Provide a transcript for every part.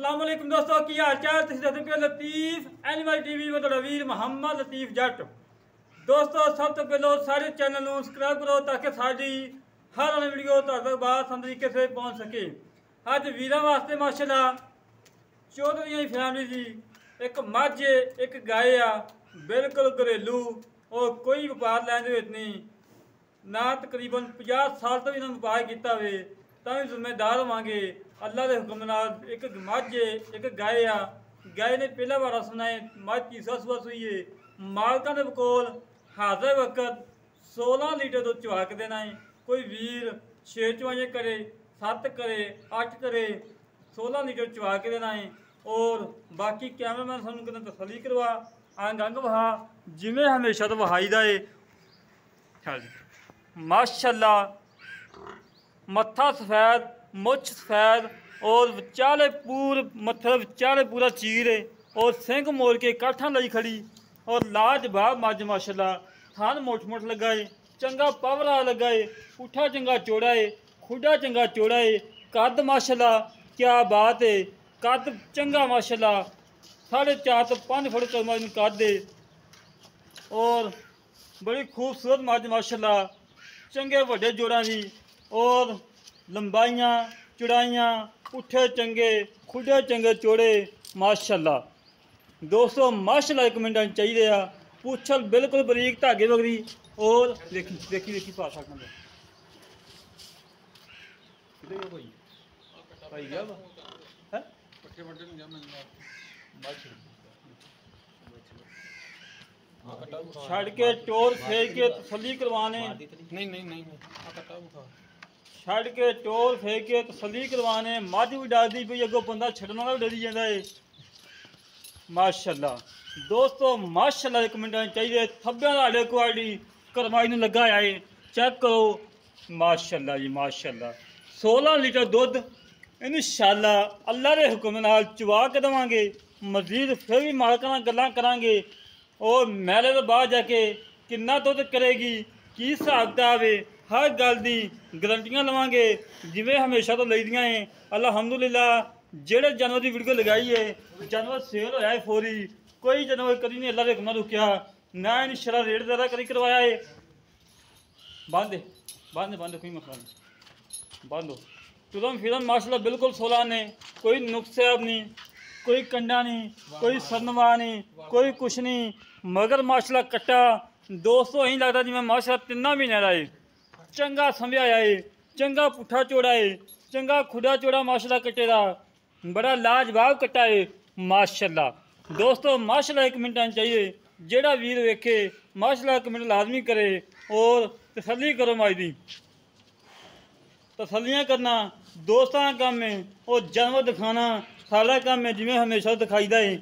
अस्सलाम वालेकुम दोस्तों की हाल चाल तुसीं देखदे पे लतीफ एनिमल टीवी में तुहाडा वीर मुहम्मद लतीफ जट। दोस्तों सब तो पहले सारे चैनल को सब्सक्राइब करो ताकि साड़ी हर आने वीडियो तुहाडे तक आसान तरीके से पहुंच सके। अज वीरों वास्ते माशाल्लाह चौधरी फैमिली की एक मझ एक गाय आ बिल्कुल घरेलू और कोई व्यापार लैन नहीं ना तकरीबन 50 साल तो भी इन्होंने व्यापार किया हो तो भी जिम्मेदार होवांगे। अल्लाह के हुक्म नाल एक मझ एक गाय आ गाय ने पहला बार सुना है मझ तीसरा सुबह सुई है मालकों के कोल हाजिर वक्त 16 लीटर दूध चुवा के देना है। कोई वीर 6 चुवाइयाँ करे 7 करे 8 करे 16 लीटर चुवा के देना है। और बाकी कैमरामैन सानू कहते तसली करवा अंग अंग वहा जिमें हमेशा तो वहाई दा है माशाल्लाह। मत्था सफ़ैद मुछ सफ़ैद और विचाले पूर मत्थे विचाले पूरा चीर है और सिंग मोड़ के काठा लाई खड़ी और लाजवाब मझ माशाल्लाह। थान मोट मोट लगा है चंगा पावरा लगा है पुठा चंगा चौड़ा है खुडा चंगा चौड़ा है कद माशाल्लाह क्या बात है कद चंगा माशाल्लाह 4.5 तो 5 फुट कद है और बड़ी खूबसूरत मझ माशाल्लाह। चंगे वड्डे जोड़ा भी और लंबाइयाँ चौड़ाइयाँ पुठे चंगे खुडे चंगे चौड़े माशाल्लाह। दोस्तों माशाल्लाह एक मिनट चाहिए आ पुछल बिल्कुल बरीक धागे वगरी और देखी देखी देखी पा सकते छड़ के टोर फेंक के तसली करवाने छड़ के टोर फेंक के तसली करवाने मझ भी डरदी पई अगों बंदा छड़न वाला भी डरी जाता है माशाल्लाह। दोस्तों माशाल्लाह एक मिनट चाहिए थब्बे आड़े क्वालिटी करवाई ने लगा है चेक करो माशाल्लाह जी माशाल्लाह। 16 लीटर दुध इंशाल्लाह अल्लाह के हुक्म नाल चुवा के देवांगे। मजीद फिर भी मालकां नाल गल्लां करांगे और मेले तो बाद जाके कितना दुध करेगी की हिसाब किताब है हर गल की गारंटियां लवांगे जिमें हमेशा तो लईदियां हैं। अल्हम्दुलिल्लाह जेड़े जानवर की वीडियो लगाई है जानवर सेल होया है फौरी कोई जानवर कभी नहीं अल्लाह के हुक्म रुकिया ना इन शरा रेट ज़्यादा कभी करवाया है। बंद बंद बंद कोई मसला नहीं बंद हो तुरम फिरम माशाल्लाह बिल्कुल 16 ने कोई नुकसान नहीं कोई कंडा नहीं कोई सरनवा नहीं कोई कुछ नहीं मगर माशाल्लाह कट्टा दोस्तों यही लगता जिमें माशाल्लाह 3 महीने का है चंगा संभ्याया है चंगा पुठा चौड़ा है चंगा खुडा चौड़ा माशाल्लाह कट्टे का बड़ा लाजवाब कट्टा है माशाल्लाह। दोस्तों माशाल्लाह एक मिनट चाहिए जेड़ा वीर वेखे माशाल्लाह एक मिनट लाजमी करे और तसली करो माई दी तसलियाँ करना दोस्तों का काम है और जानवर दिखाना सारा काम है जिमें हमेशा दिखाईदा है।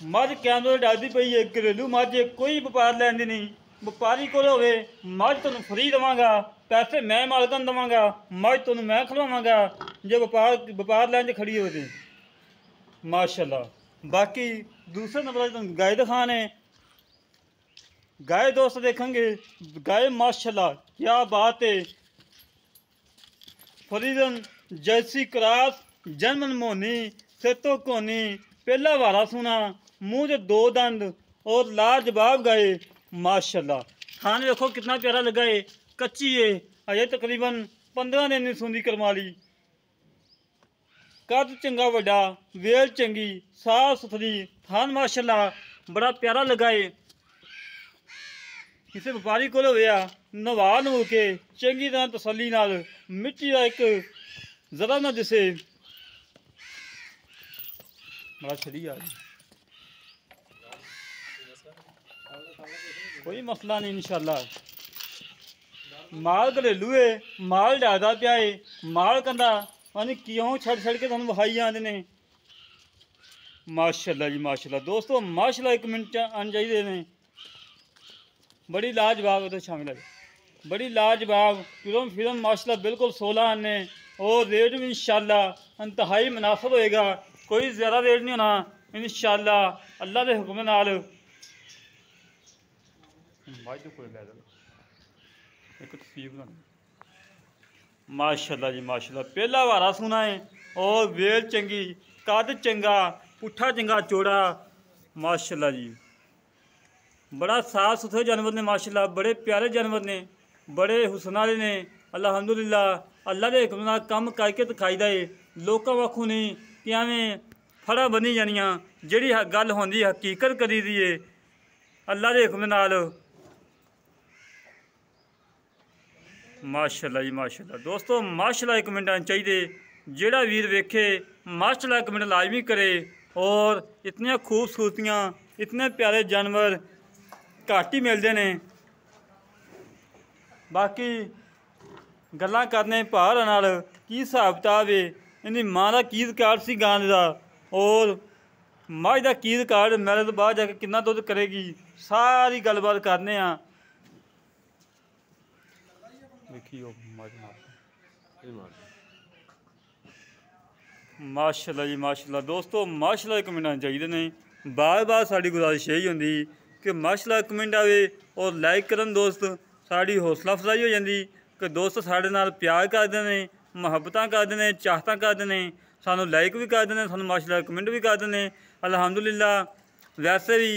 मझ कैमरे डरती पई है घरेलू मझ कोई व्यापार लैन नहीं व्यापारी को होवे मझ तुहानूं फ्री देवांगा पैसे मैं मालकां नूं देवांगा मझ तुहानूं मैं खिलवावांगा जे व्यापार लैन खड़ी हो तो माशाल्लाह। बाकी दूसरे नंबर तुहानूं गाय दिखाने गाय दोस्त देखेंगे गाय माशाल्लाह क्या बात है फरीदन जैसी क्रास जन्मन मोनी सेतो कोनी पहला वारा सुना मुँह से 2 दंद और लाजवाब गाय माशाल्लाह। खाने देखो कितना प्यारा लगा है कच्ची है अजय तकरीबन 15 दिन नहीं सूंदी करवा ली कद चंगा वड्डा वेल चंगी साफ सुथरी थान माशाल्लाह बड़ा प्यारा लगा है। किसी व्यापारी को होया नवा नू के चंगी तरह तसली नाल मिट्टी का एक जरा ना दिसे बड़ा छड़ी आ कोई मसला नहीं इंशाल्लाह। माल घरेलू है माल डादा पिया है माल कंदा यानी क्यों छड़ छड़ के तुहानूं विखाई जांदे ने माशाल्लाह जी माशाल्लाह। दोस्तों माशाल्लाह एक मिनट आने चाहिए ने बड़ी लाजवाब तो शामिल है बड़ी लाजवाब फिरम फिरम माशाल्लाह बिल्कुल 16 आने और रेट भी इंशाल्लाह इंतहाई मुनासिब होएगा कोई ज़्यादा रेट नहीं होना इंशाल्लाह अल्लाह के हुक्म नाल। एक तस्वीर माशाल्लाह जी माशाल्लाह। पहला वारा सुना है और वेल चंगी, कद चंगा, पुट्ठा चंगा चौड़ा माशाल्लाह जी। बड़ा साफ सुथरे जानवर ने माशाल्लाह, बड़े प्यारे जानवर ने, बड़े हुसन वाले ने। अल्हम्दुलिल्लाह अल्लाह के हुक्म नाल काम करके दिखाईदा है। लोकां वाखों नहीं कि एवें फड़ा बनी जानियां, जिहड़ी गल होंदी हकीकत करी दी है अल्लाह के हुक्म नाल। माशाल्लाह जी माशाल्लाह। दोस्तों माशाल्लाह एक कमेंट आने चाहिए, जेड़ा वीर वेखे माशाल्लाह कमेंट लाजमी करे। और इतनियां खूबसूरतियां, इतने प्यारे जानवर घट ही मिलते हैं। बाकी गल्लां करने भार नाल की हिसाब किताब है, इहदी मां का की रिकार्ड सी गां दा और मझ का की रिकार्ड, मैले तो बाद जाके कितना दुध करेगी, सारी गलबात करने आ। माशाल्लाह जी माशाल्लाह। दोस्तों माशाल्लाह कमेंट आने चाहिए ने। बार बार साड़ी गुजारिश यही होंगी कि माशाल्लाह कमेंट आवे और लाइक करन दोस्त, साड़ी हौसला अफजाई हो जाती कि दोस्त साढ़े नाल प्यार करते हैं, मुहब्बतां करते हैं, चाहतां करते हैं, सानू लाइक भी करते हैं, सानू माशाल्लाह कमेंट भी करते हैं। अल्हम्दुलिल्लाह वैसे भी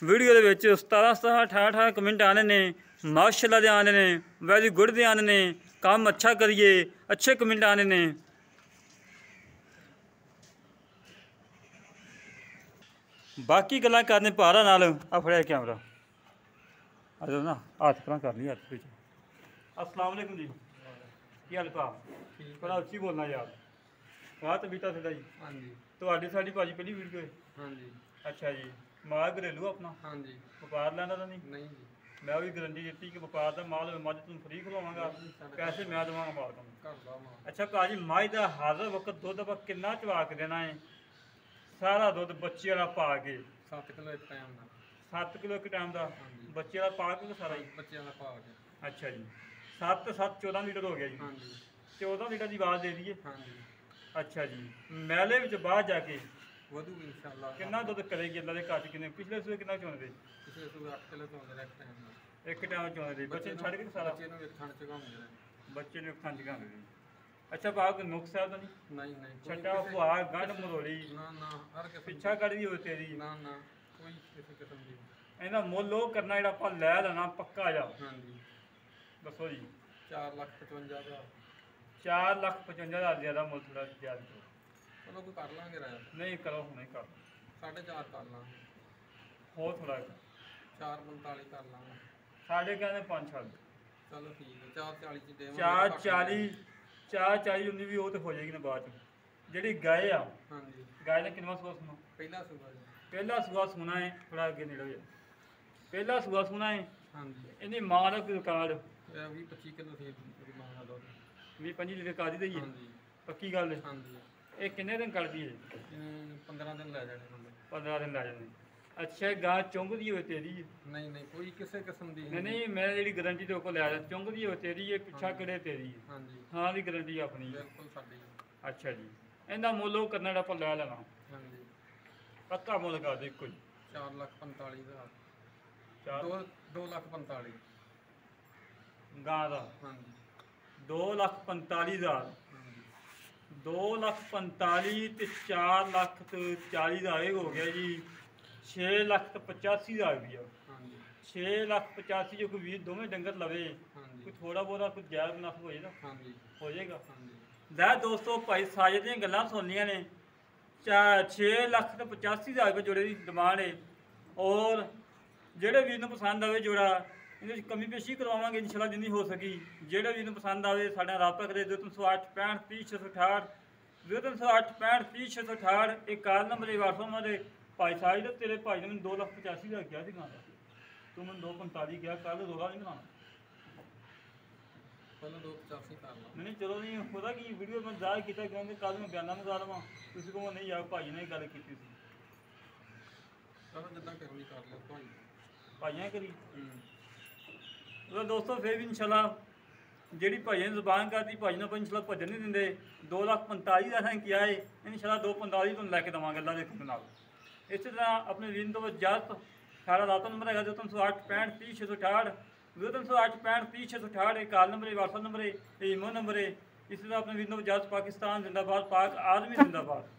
वीडियो के विच 17 18 कमेंट आने ने, माशाल्लाह दे आने ने, वैरी गुड दे आने ने, काम अच्छा करिए अच्छे कमेंट आने ने। बाकी गल्लां करने भारा नाल आ फड़िया कैमरा अरे ना हाथ पर कर लिया हाथ। अस्सलाम वालेकुम जी, की हाल भा? बड़ा उच्ची बोलना यार। वाह तबीयत सीधा जी? हाँ जी। ਤੁਹਾਡੀ ਸਾਡੀ ਭਾਜੀ ਪਹਿਲੀ ਵੀਡੀਓ ਹੈ? ਹਾਂਜੀ। ਅੱਛਾ ਜੀ। ਮਾਲ ਘਰੇਲੂ ਆਪਣਾ? ਹਾਂਜੀ। ਵਪਾਰ ਲੈਣਾ ਤਾਂ ਨਹੀਂ? ਨਹੀਂ ਜੀ। ਮੈਂ ਵੀ ਗਰੰਟੀ ਦਿੱਤੀ ਕਿ ਵਪਾਰ ਦਾ ਮਾਲ ਮੱਝ ਤੁਹਾਨੂੰ ਫਰੀ ਖਵਾਵਾਂਗਾ, ਪੈਸੇ ਮੈਂ ਦੇਵਾਂਗਾ ਮਾਲਕ ਨੂੰ। ਘਰ ਦਾ ਮਾਲ। ਅੱਛਾ ਭਾਜੀ ਮੱਝ ਦਾ ਹਾਜ਼ਰ ਵਕਤ ਦੁੱਧ ਆਪਾਂ ਕਿੰਨਾ ਚਵਾ ਕੇ ਦੇਣਾ ਹੈ? ਸਾਰਾ ਦੁੱਧ ਬੱਚੇ ਵਾਲਾ ਪਾ ਕੇ 7 ਕਿਲੋ ਇੱਕ ਟਾਈਮ ਦਾ। 7 ਕਿਲੋ ਇੱਕ ਟਾਈਮ ਦਾ ਬੱਚੇ ਵਾਲਾ ਪਾ ਕੇ ਸਾਰਾ ਹੀ? ਬੱਚੇ ਵਾਲਾ ਪਾ ਕੇ। ਅੱਛਾ ਜੀ। 7 7 14 ਲੀਟਰ ਹੋ ਗਿਆ ਜੀ। ਹਾਂਜੀ। 14 ਲੀਟਰ ਦੀ ਆਵਾਜ਼ ਦੇ ਦਈਏ? ਹਾਂਜੀ। ਅੱਛਾ ਜੀ। ਮੈਲੇ ਵਿੱਚ ਬਾਹਰ ਜਾ ਕੇ ਵਧੂ ਇਨਸ਼ਾਅੱਲਾ। ਕਿੰਨਾ ਦੁੱਧ ਕਰੇਗੀ ਅੱਲਾ ਦੇ ਘਰ 'ਚ? ਕਿੰਨੇ ਪਿਛਲੇ ਸੂਏ ਕਿੰਨਾ ਚੋਂਦੇ? ਪਿਛਲੇ ਸੂਏ 8 ਕਿਲੋ ਚੋਂਦੇ ਇੱਕ ਟਾਈਮ ਦਾ। ਇੱਕ ਟਾਈਮ ਚੋਂਦੇ ਬੱਚੇ ਛੱਡ ਕੇ ਸਾਰਾ? ਬੱਚੇ ਨੂੰ ਇੱਕ ਥਣ ਚਗਾਉਂਦੇ ਨੇ। ਬੱਚੇ ਨੂੰ ਇੱਕ ਥਣ ਚਗਾਉਂਦੇ ਨੇ। ਅੱਛਾ ਭਾਅ ਕੋਈ ਨੁਕਸ ਹੈ ਤਾਂ ਨਹੀਂ? ਨਹੀਂ ਨਹੀਂ। ਛੱਟਾ ਭੁਆ ਗੰਢ ਮਰੋੜੀ ਨਾ ਨਾ ਹਰ ਕਿਸੇ ਪਿੱਛਾ ਕੱਢਦੀ ਹੋਵੇ ਤੇਰੀ? ਨਾ ਨਾ ਕੋਈ ਕਿਸੇ ਕਿਸਮ ਦੀ। ਇਹਦਾ ਮੁੱਲ ਉਹ ਕਰਨਾ ਜਿਹੜਾ ਆਪਾਂ ਲੈ ਲੈਣਾ ਪੱਕਾ ਜਾ? ਹਾਂਜੀ। ਦੱਸੋ ਜੀ। 4,55,000। 4,55,000 ਜ਼ਿਆਦਾ ਮੁੱਲ ਥੋੜਾ ਜ਼ਿਆਦਾ। ਚਲੋ ਕੋਈ ਕਰ ਲਾਂਗੇ ਰਾਇਆ। ਨਹੀਂ ਕਰੋ ਹੁਣੇ ਕਰ 4.5 ਕਰ ਲਾਂਗੇ। ਹੋਰ ਥੋੜਾ 4.45 ਕਰ ਲਾਂਗੇ। ਸਾਡੇ ਕਹਿੰਦੇ 5 ਛੱਡ। ਚਲੋ ਠੀਕ ਹੈ 4.40 ਚ ਦੇਵਾਂਗੇ। 4.40 4.40 19 ਵੀ ਉਹ ਤੇ ਹੋ ਜਾਏਗੀ ਨਾ ਬਾਅਦ ਚ। ਜਿਹੜੀ ਗਾਏ ਆ? ਹਾਂਜੀ। ਗਾਏ ਦਾ ਕਿੰਨਾ ਸੂਆ ਸੁਣਾ? ਪਹਿਲਾ ਸੂਆ ਜੀ। ਪਹਿਲਾ ਸੂਆ ਸੁਣਾ ਹੈ, ਥੋੜਾ ਅੱਗੇ ਨੇੜੇ ਹੋ ਜਾ। ਪਹਿਲਾ ਸੂਆ ਸੁਣਾ ਹੈ। ਹਾਂਜੀ। ਇਹਦੀ ਮਾਂ ਦਾ ਕੋਈ ਰਿਕਾਰਡ? 20-25 ਕਿਲੋ ਸੀ ਮਾਂ ਦਾ ਦੁੱਧ। 20-25 ਲੀਟਰ ਕਾਦੀ ਦਾ ਹੀ ਹੈ? ਹਾਂਜੀ। ਪੱਕੀ ਗੱਲ ਹੈ? ਹਾਂਜੀ। ਇਹ ਕਿੰਨੇ ਦਿਨ ਕੱਢਦੀ ਹੈ? 15 ਦਿਨ ਲੈ ਜਾਣੇ ਹੁੰਦੇ। 15 ਦਿਨ ਲੈ ਜਾਣੇ। ਅੱਛਾ ਗਾਂ ਚੁੰਗਦੀ ਹੋਵੇ ਤੇਰੀ? ਨਹੀਂ ਨਹੀਂ ਕੋਈ ਕਿਸੇ ਕਿਸਮ ਦੀ ਨਹੀਂ। ਨਹੀਂ ਮੈਂ ਜਿਹੜੀ ਗਰੰਟੀ ਤੇ ਕੋਲ ਲਿਆ ਚੁੰਗਦੀ ਹੋਵੇ ਤੇਰੀ ਹੈ, ਪਿੱਛਾ ਕਿਹੜੇ ਤੇਰੀ ਹੈ? ਹਾਂਜੀ। ਹਾਂ ਦੀ ਗਰੰਟੀ ਆਪਣੀ? ਬਿਲਕੁਲ ਸਾਡੀ। ਅੱਛਾ ਜੀ। ਇਹਦਾ ਮੁੱਲ ਉਹ ਕਰਨਾ ਜਿਹੜਾ ਆਪਾਂ ਲੈ ਲੈਣਾ? ਹਾਂਜੀ। ਪੱਕਾ ਮੁੱਲ ਕਰ ਦੇ ਕੋਈ? 4,45,000। 2,45,000 ਗਾਂ ਦਾ? ਹਾਂਜੀ। 2,45,000। 2,45,000 ਤੇ 4,40,000 ਦਾ ਇਹ ਹੋ ਗਿਆ ਜੀ 6,85,000 ਰੁਪਇਆ। 6,85,000 ਜੋ ਕੋਈ 20 ਦੋਵੇਂ ਡੰਗਰ ਲਵੇ ਕੋਈ ਥੋੜਾ ਬਹੁਤਾ ਕੋਈ ਜਾਇਜ਼ ਮੁਨਾਫਾ ਹੋ ਜਾਏਗਾ? ਹਾਂਜੀ ਹੋ ਜਾਏਗਾ। ਲੈ ਦੋਸਤੋ ਭਾਈ ਸਾਜਦ ਦੀਆਂ ਗੱਲਾਂ ਸੁਣਨੀਆਂ ਨੇ। 6,85,000 ਰੁਪਏ ਜੋੜੇ ਦੀ ਡਿਮਾਂਡ ਹੈ। ਔਰ ਜਿਹੜੇ ਵੀਰ ਨੂੰ ਪਸੰਦ ਆਵੇ ਜੋੜਾ ਇਹਦੇ ਵਿੱਚ ਕਮੀ ਪੇਸ਼ੀ ਕਰਵਾਵਾਂਗੇ ਇਨਸ਼ਾਅੱਲਾ ਜਿੰਨੀ ਹੋ ਸਕੀ। ਜਿਹੜੇ ਵੀਰ ਨੂੰ ਪਸੰਦ ਆਵੇ ਸਾਡਾ ਰਾਬਤਾ ਕਰੇ 0308 65 30 668 0308 65 30 668। ਇਹ ਕਾਲ ਨੰਬਰ WhatsApp ਨੰਬਰ ਦੇ ਭਾਈ ਸਾਜ ਦਾ। ਤੇਰੇ ਭਾਈ ਨੇ ਮੈਨੂੰ 2,85,000 ਕਿਹਾ ਸੀ ਗਾਂ ਦਾ, ਤੂੰ ਮੈਨੂੰ 2,45,000 ਕਿਹਾ। ਕੱਲ ਰੋਲਾ ਨਹੀਂ ਬਣਾਉਣਾ। ਪਹਿਲਾਂ 2,85 ਕਰ ਲਾ। ਨਹੀਂ ਚਲੋ ਨਹੀਂ ਉਹਦਾ ਕੀ ਵੀਡੀਓ ਮੈਂ ਜ਼ਾਹਿਰ ਕੀਤਾ ਕਿਉਂਕਿ ਕੱਲ ਮੈਂ ਬਿਆਨਾ ਮੰਗਾ ਲਵਾਂ। ਤੁਸੀਂ ਕੋਲ ਨਹੀਂ ਯਾਰ ਭਾਈ ਨੇ ਗੱਲ ਕੀਤੀ ਸੀ। ਚਲੋ ਜਿੱਦਾਂ ਕਰਨੀ ਕਰ ਲਓ ਭਾਈ। ਭਾਈਆਂ ਕਰੀ ਉਹਦਾ ਦੋਸਤੋ ਫਿਰ ਵੀ ਇਨਸ਼ਾਅੱਲਾ ਜਿਹੜੀ ਭਾਈ ਨੇ ਜ਼ੁਬਾਨ ਕਰਦੀ ਭਾਈ ਨੂੰ ਆਪਾਂ ਇਨਸ਼ਾਅੱਲਾ ਭੱਜਣ ਨਹੀਂ ਦਿੰਦੇ। 2,45,000 ਦਾ ਅਸੀਂ ਕਿਹਾ ਹੈ, ਇਨਸ਼ਾਅੱਲਾ 2,45,000 ਤੁਹਾਨੂੰ ਲੈ ਕੇ ਦੇਵਾਂਗੇ ਅੱਲਾ ਦੇ ਹੁਕਮ ਨਾਲ। ਇਸੇ ਤਰ੍ਹਾਂ ਆਪਣੇ ਵੀਰ ਤੋਂ ਇਜਾਜ਼ਤ। ਸਾਡਾ ਰਾਬਤਾ ਨੰਬਰ ਹੈਗਾ 0308 65 30 668 0308 65 30 668। ਇਹ ਕਾਲ ਨੰਬਰ ਹੈ, WhatsApp ਨੰਬਰ ਹੈ, ਇਹ ਈਮੋ ਨੰਬਰ ਹੈ। ਇਸ ਤਰ੍ਹਾਂ ਆਪਣੇ ਵੀਰ ਨੂੰ ਇਜਾਜ਼ਤ। ਪਾਕਿਸਤਾਨ ਜ਼ਿੰਦਾਬਾਦ, ਪਾਕ ਆਰਮੀ ਜ਼ਿੰਦਾਬਾਦ।